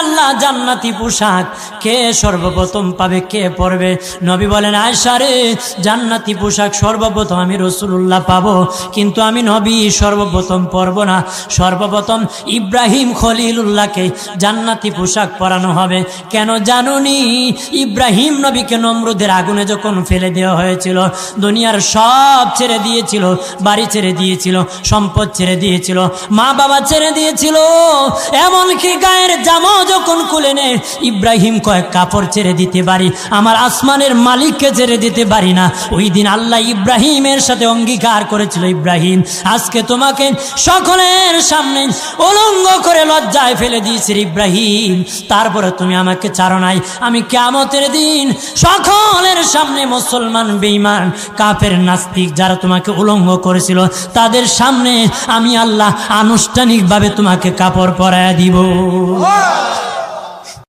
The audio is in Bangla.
আল্লাহ জান্নাতি পোশাক কে সর্বপ্রথম পাবে, কে পরবে? নবী বলেন, আয়েশা রে, জান্নাতি পোশাক সর্বপ্রথম আমি রাসূলুল্লাহ পাবো, কিন্তু আমি নবী সর্বপ্রথম পরব না। সর্বপ্রথম ইব্রাহিম খলিলুল্লাহকে জান্নাতি পোশাক পরানো হবে। কেন জানুনি? ইব্রাহিম নবীকে নমরুদের আগুনে যখন ফেলে দেওয়া হয়েছিল, দুনিয়ার সব ছেড়ে দিয়েছিল, বাড়ি ছেড়ে দিয়েছিল, সম্পদ ছেড়ে দিয়েছিল, মা বাবা ছেড়ে দিয়েছিল, এমনকি গায়ের জামাও যখন খুলে নেয়, ইব্রাহিম কয়েক কাপড় ছেড়ে দিতে পারি, আমার আসমানের মালিককে ছেড়ে দিতে পারি না। ওই দিন আল্লাহ ইব্রাহিমের সাথে অঙ্গীকার করেছিল, ইব্রাহিম আজকে তোমাকে সকলের সামনে উলঙ্গ করে লজ্জায় ফেলে দিয়েছি ইব্রাহিম, তারপরে তুমি আমাকে ছাড়ো নাই। আমি কিয়ামতের দিন সকলের সামনে মুসলমান, বেঈমান, কাফের, নাস্তিক যারা তোমাকে উলঙ্গ করেছিল তাদের সামনে আমি আল্লাহ আনুষ্ঠানিকভাবে তোমাকে কাপড় পরায়া দিব।